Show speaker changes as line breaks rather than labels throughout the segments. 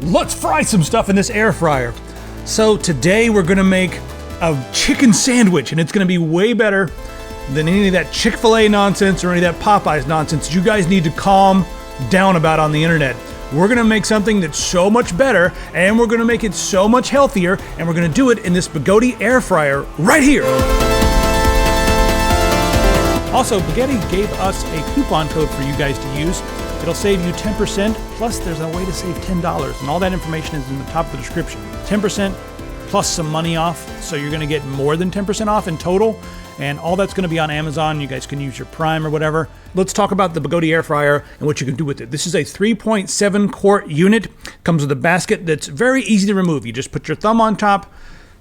Let's fry some stuff in this air fryer. So today we're gonna make a chicken sandwich, and it's gonna be way better than any of that Chick-fil-A nonsense or any of that Popeyes nonsense you guys need to calm down about on the internet. We're gonna make something that's so much better, and we're gonna make it so much healthier, and we're gonna do it in this Bagotte Air Fryer right here. Also, Bagotte gave us a coupon code for you guys to use. It'll save you 10%, plus there's a way to save $10, and all that information is in the top of the description. 10% plus some money off, so you're gonna get more than 10% off in total, and all that's gonna be on Amazon. You guys can use your Prime or whatever. Let's talk about the Bagotte Air Fryer and what you can do with it. This is a 3.7 quart unit. Comes with a basket that's very easy to remove. You just put your thumb on top,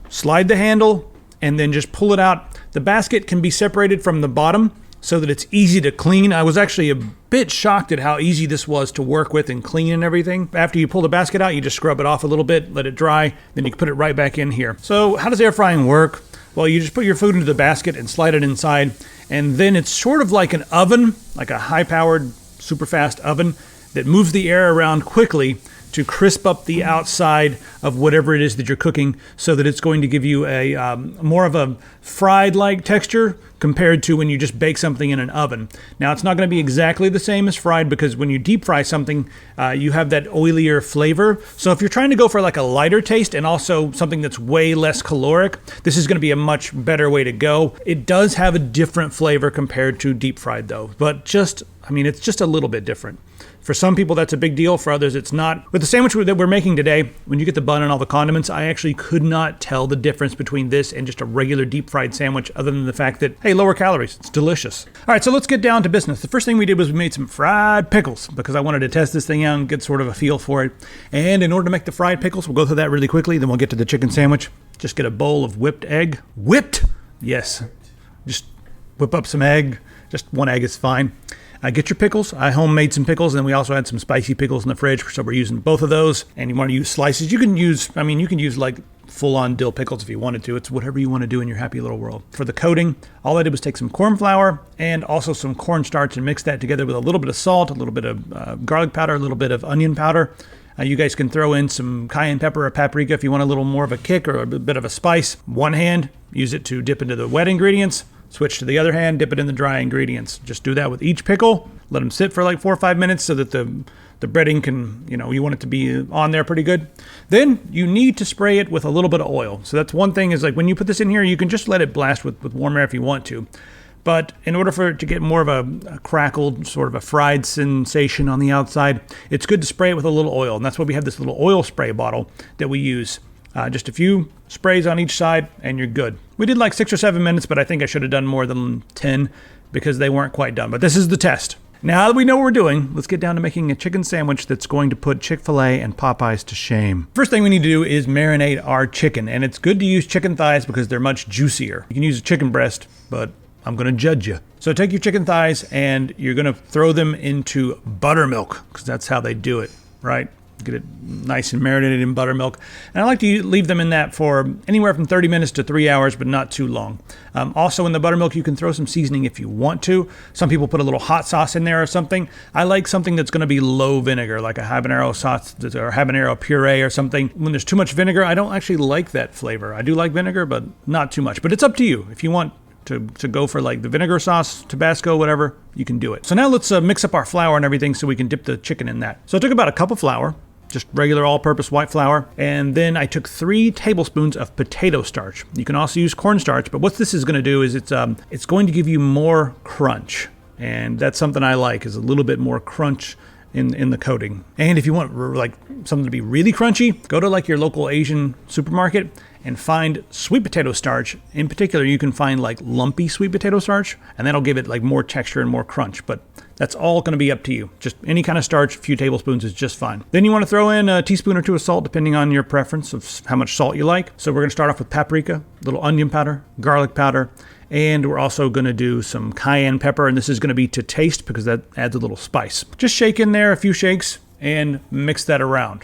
slide the handle, and then just pull it out. The basket can be separated from the bottom so that it's easy to clean. I was actually a bit shocked at how easy this was to work with and clean and everything. After you pull the basket out, you just scrub it off a little bit, let it dry, then you can put it right back in here. So how does air frying work? Well, you just put your food into the basket and slide it inside, and then it's sort of like an oven, like a high-powered, super fast oven that moves the air around quickly to crisp up the outside of whatever it is that you're cooking, so that it's going to give you a more of a fried-like texture compared to when you just bake something in an oven. Now, it's not going to be exactly the same as fried, because when you deep fry something, you have that oilier flavor. So if you're trying to go for like a lighter taste and also something that's way less caloric, this is going to be a much better way to go. It does have a different flavor compared to deep fried though, but it's just a little bit different. For some people, that's a big deal. For others, it's not. With the sandwich that we're making today, when you get the bun and all the condiments, I actually could not tell the difference between this and just a regular deep fried sandwich, other than the fact that, hey, lower calories. It's delicious. All right, so let's get down to business. The first thing we did was we made some fried pickles, because I wanted to test this thing out and get sort of a feel for it. And in order to make the fried pickles, we'll go through that really quickly, then we'll get to the chicken sandwich. Just get a bowl of whipped egg. Whipped? Yes. Just whip up some egg. Just one egg is fine. Get your pickles. I homemade some pickles, and we also had some spicy pickles in the fridge, so we're using both of those. And you want to use slices. You can use like full-on dill pickles if you wanted to. It's whatever you want to do in your happy little world. For the coating, all I did was take some corn flour and also some cornstarch and mix that together with a little bit of salt, a little bit of garlic powder, a little bit of onion powder. You guys can throw in some cayenne pepper or paprika if you want a little more of a kick or a bit of a spice. One hand, use it to dip into the wet ingredients. Switch to the other hand, dip it in the dry ingredients. Just do that with each pickle. Let them sit for like 4 or 5 minutes so that the breading can, you want it to be on there pretty good. Then you need to spray it with a little bit of oil. So that's one thing, is like when you put this in here, you can just let it blast with warm air if you want to. But in order for it to get more of a crackled, sort of a fried sensation on the outside, it's good to spray it with a little oil. And that's why we have this little oil spray bottle that we use. Just a few sprays on each side, and you're good. We did like 6 or 7 minutes, but I think I should have done more than 10 because they weren't quite done. But this is the test. Now that we know what we're doing, let's get down to making a chicken sandwich that's going to put Chick-fil-A and Popeyes to shame. First thing we need to do is marinate our chicken, and it's good to use chicken thighs because they're much juicier. You can use a chicken breast, but I'm going to judge you. So take your chicken thighs, and you're going to throw them into buttermilk, because that's how they do it, right? Get it nice and marinated in buttermilk. And I like to leave them in that for anywhere from 30 minutes to 3 hours, but not too long. Also in the buttermilk, you can throw some seasoning if you want to. Some people put a little hot sauce in there or something. I like something that's going to be low vinegar, like a habanero sauce or habanero puree or something. When there's too much vinegar, I don't actually like that flavor. I do like vinegar, but not too much. But it's up to you. If you want to go for like the vinegar sauce, Tabasco, whatever, you can do it. So now let's mix up our flour and everything so we can dip the chicken in that. So I took about a cup of flour, just regular all-purpose white flour, and then I took 3 tablespoons of potato starch. You can also use cornstarch, but what this is going to do is it's going to give you more crunch, and that's something I like, is a little bit more crunch in the coating. And if you want like something to be really crunchy, go to like your local Asian supermarket and find sweet potato starch. In particular, you can find like lumpy sweet potato starch, and that'll give it like more texture and more crunch. But that's all going to be up to you. Just any kind of starch, a few tablespoons is just fine. Then you want to throw in a teaspoon or 2 of salt, depending on your preference of how much salt you like. So we're going to start off with paprika, a little onion powder, garlic powder, and we're also going to do some cayenne pepper, and this is going to be to taste because that adds a little spice. Just shake in there a few shakes and mix that around.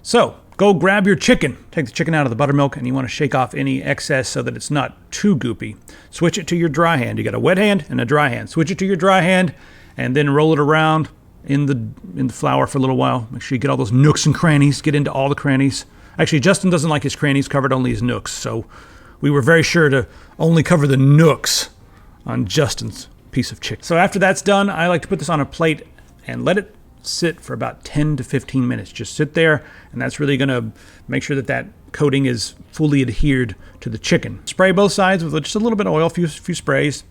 So go grab your chicken. Take the chicken out of the buttermilk, and you want to shake off any excess so that it's not too goopy. Switch it to your dry hand. You got a wet hand and a dry hand. Switch it to your dry hand and then roll it around in the flour for a little while. Make sure you get all those nooks and crannies, get into all the crannies. Actually, Justin doesn't like his crannies covered, only his nooks. So we were very sure to only cover the nooks on Justin's piece of chicken. So after that's done, I like to put this on a plate and let it sit for about 10 to 15 minutes. Just sit there, and that's really going to make sure that that coating is fully adhered to the chicken. Spray both sides with just a little bit of oil, a few sprays.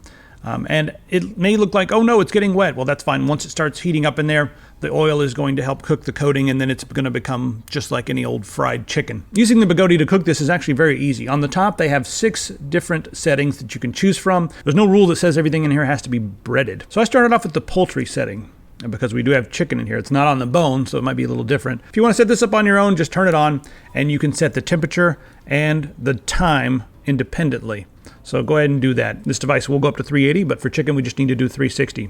And it may look like, oh no, it's getting wet. Well, that's fine. Once it starts heating up in there, the oil is going to help cook the coating, and then it's going to become just like any old fried chicken. Using the Bagotte to cook this is actually very easy. On the top, they have 6 different settings that you can choose from. There's no rule that says everything in here has to be breaded. So I started off with the poultry setting. And because we do have chicken in here, it's not on the bone, so it might be a little different. If you want to set this up on your own, just turn it on, and you can set the temperature and the time independently. So go ahead and do that. This device will go up to 380, but for chicken, we just need to do 360.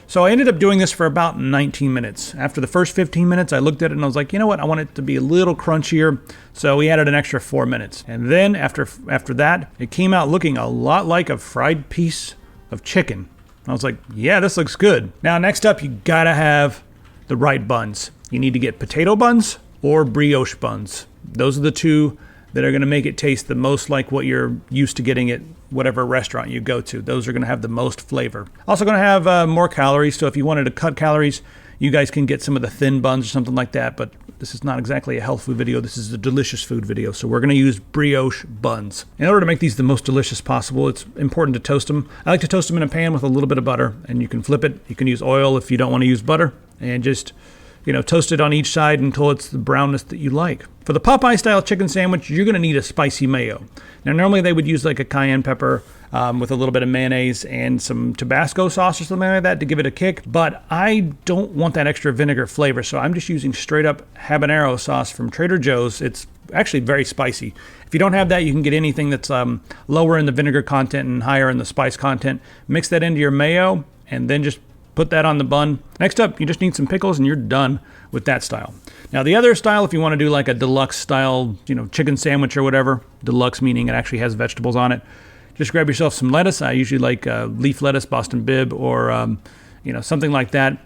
So I ended up doing this for about 19 minutes. After the first 15 minutes, I looked at it and I was like, you know what? I want it to be a little crunchier. So we added an extra 4 minutes. And then after that, it came out looking a lot like a fried piece of chicken. I was like, yeah, this looks good. Now, next up, you gotta have the right buns. You need to get potato buns or brioche buns. Those are the two that are gonna make it taste the most like what you're used to getting at whatever restaurant you go to. Those are gonna have the most flavor. Also gonna have more calories, so if you wanted to cut calories, you guys can get some of the thin buns or something like that, but this is not exactly a health food video. This is a delicious food video, so we're going to use brioche buns. In order to make these the most delicious possible, it's important to toast them. I like to toast them in a pan with a little bit of butter, and you can flip it. You can use oil if you don't want to use butter, and just, toast it on each side until it's the brownness that you like. For the Popeye style chicken sandwich, you're going to need a spicy mayo. Now, normally they would use like a cayenne pepper with a little bit of mayonnaise and some Tabasco sauce or something like that to give it a kick, but I don't want that extra vinegar flavor, so I'm just using straight up habanero sauce from Trader Joe's. It's actually very spicy. If you don't have that, you can get anything that's lower in the vinegar content and higher in the spice content. Mix that into your mayo and then just put that on the bun. Next up, you just need some pickles and you're done with that style. Now the other style, if you want to do like a deluxe style, chicken sandwich or whatever, deluxe meaning it actually has vegetables on it, just grab yourself some lettuce. I usually like leaf lettuce, Boston Bib, or something like that,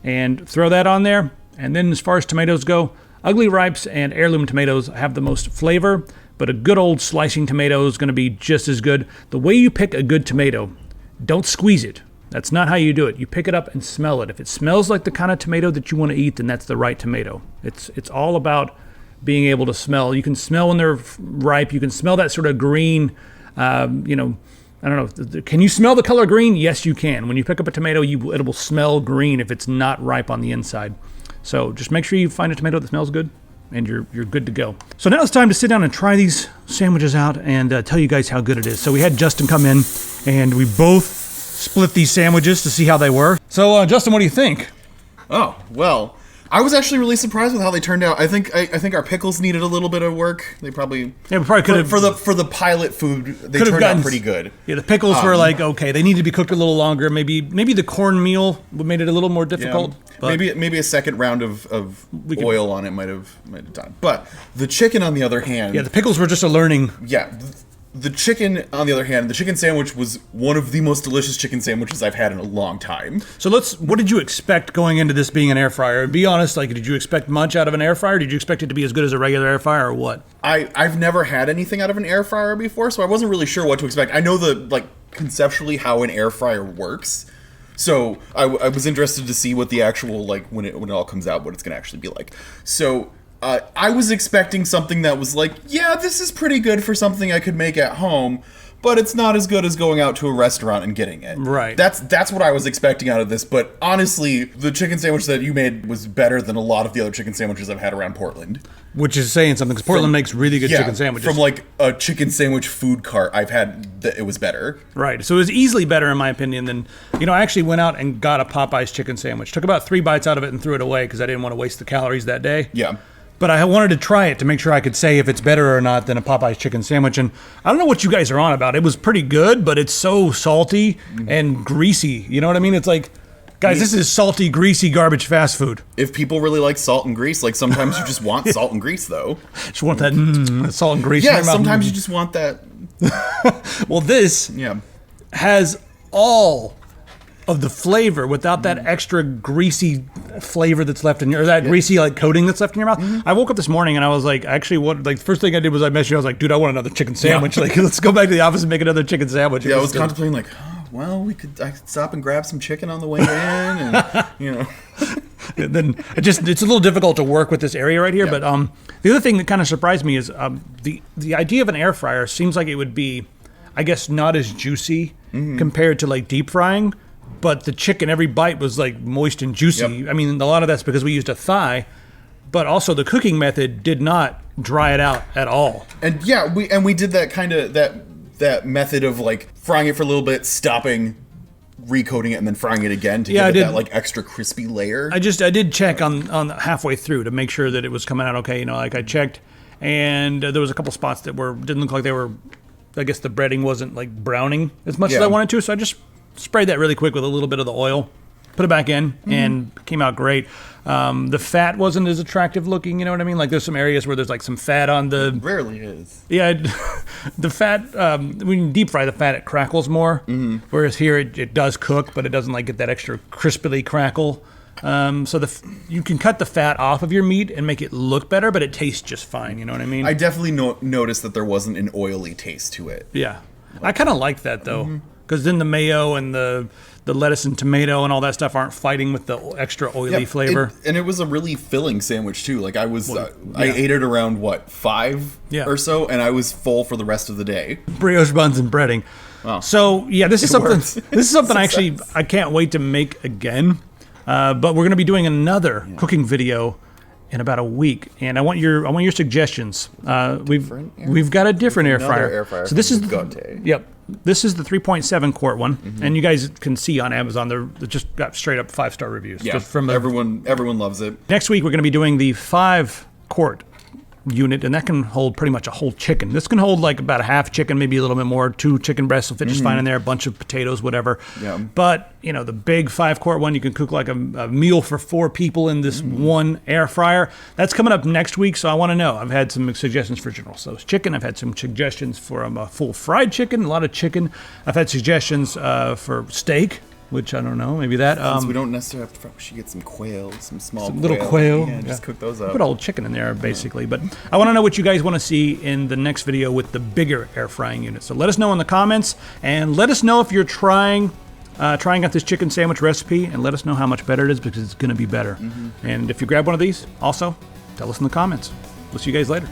and throw that on there. And then as far as tomatoes go, Ugly Ripes and heirloom tomatoes have the most flavor, but a good old slicing tomato is going to be just as good. The way you pick a good tomato, don't squeeze it. That's not how you do it. You pick it up and smell it. If it smells like the kind of tomato that you want to eat, then that's the right tomato. It's all about being able to smell. You can smell when they're ripe. You can smell that sort of green, I don't know. Can you smell the color green? Yes, you can. When you pick up a tomato, it will smell green if it's not ripe on the inside. So just make sure you find a tomato that smells good, and you're good to go. So now it's time to sit down and try these sandwiches out and tell you guys how good it is. So we had Justin come in, and we both split these sandwiches to see how they were. So Justin, what do you think?
Oh, well, I was actually really surprised with how they turned out. I think our pickles needed a little bit of work. They probably
could have
for the pilot food. They turned out pretty good.
Yeah, the pickles were like okay. They need to be cooked a little longer. Maybe the cornmeal made it a little more difficult.
Yeah, but maybe a second round of oil on it might have done. But the chicken, on the other hand,
the pickles were just a learning.
Yeah. The chicken, on the other hand, the chicken sandwich was one of the most delicious chicken sandwiches I've had in a long time.
So what did you expect going into this being an air fryer? Be honest, did you expect much out of an air fryer? Did you expect it to be as good as a regular air fryer or what?
I've never had anything out of an air fryer before, so I wasn't really sure what to expect. I know conceptually how an air fryer works. So I was interested to see what the actual, when it all comes out, what it's going to actually be like. So I was expecting something that was this is pretty good for something I could make at home, but it's not as good as going out to a restaurant and getting it.
Right.
That's what I was expecting out of this, but honestly, the chicken sandwich that you made was better than a lot of the other chicken sandwiches I've had around Portland.
Which is saying something, because Portland makes really good chicken sandwiches.
From a chicken sandwich food cart I've had, it was better.
Right, so it was easily better in my opinion than, I actually went out and got a Popeyes chicken sandwich. Took about 3 bites out of it and threw it away because I didn't want to waste the calories that day.
Yeah.
But I wanted to try it to make sure I could say if it's better or not than a Popeyes chicken sandwich. And I don't know what you guys are on about. It was pretty good, but it's so salty and greasy. You know what I mean? It's like, guys, this is salty, greasy garbage fast food.
If people really like salt and grease, sometimes you just want salt and grease, though.
Just want that salt and grease.
Yeah, sometimes you just want that.
Well, this has all of the flavor without that extra greasy flavor that's left in your, or that greasy like coating that's left in your mouth. I woke up this morning and I was like, actually, what like the first thing I did was I messaged you. I was like, dude, I want another chicken sandwich. Like, let's go back to the office and make another chicken sandwich.
Yeah, I was contemplating like, oh, well, I could stop and grab some chicken on the way in, and
And then it's a little difficult to work with this area right here. But the other thing that kind of surprised me is the idea of an air fryer seems like it would be, I guess, not as juicy compared to like deep frying. But the chicken, every bite was like moist and juicy.
Yep.
I mean, a lot of that's because we used a thigh, but also the cooking method did not dry it out at all.
And we did that kind of that method of like frying it for a little bit, stopping, recoating it, and then frying it again to give it that like extra crispy layer.
I did check on halfway through to make sure that it was coming out okay. Like I checked, and there was a couple spots that didn't look like they were. I guess the breading wasn't like browning as much as I wanted to, so I just sprayed that really quick with a little bit of the oil, put it back in, and came out great. The fat wasn't as attractive looking, you know what I mean? Like there's some areas where there's like some fat on the...
It rarely is.
Yeah, the fat, when you deep fry the fat, it crackles more, whereas here it does cook, but it doesn't like get that extra crispily crackle. So you can cut the fat off of your meat and make it look better, but it tastes just fine, you know what I mean?
I definitely noticed that there wasn't an oily taste to it.
Yeah. I kind of like that, though. Because then the mayo and the lettuce and tomato and all that stuff aren't fighting with the extra oily flavor.
And it was a really filling sandwich too. Like I ate it around 5 or so, and I was full for the rest of the day.
Brioche buns and breading.
Wow.
So yeah, this is something.
Works.
This is something I can't wait to make again. But we're going to be doing another cooking video in about a week, and I want your suggestions. We've got a different air fryer. So this is
Bagotte.
Yep. This is the 3.7 quart one, and you guys can see on Amazon they're just got straight up 5-star reviews.
Yeah,
just from
everyone loves it.
Next week we're going to be doing the 5 quart unit, and that can hold pretty much a whole chicken. This can hold like about a half chicken, maybe a little bit more. 2 chicken breasts will fit just fine in there. A bunch of potatoes, whatever.
Yeah.
But the big 5 quart one, you can cook like a meal for 4 people in this one air fryer. That's coming up next week, so I want to know. I've had some suggestions for General Tso's chicken. I've had some suggestions for a full fried chicken, a lot of chicken. I've had suggestions for steak, which I don't know, maybe that.
Since we don't necessarily have to, we should get some quail, some small
little quail.
Yeah, just cook those up.
Put old chicken in there, basically. But I want to know what you guys want to see in the next video with the bigger air frying unit. So let us know in the comments, and let us know if you're trying out this chicken sandwich recipe, and let us know how much better it is, because it's going to be better. And if you grab one of these, also tell us in the comments. We'll see you guys later.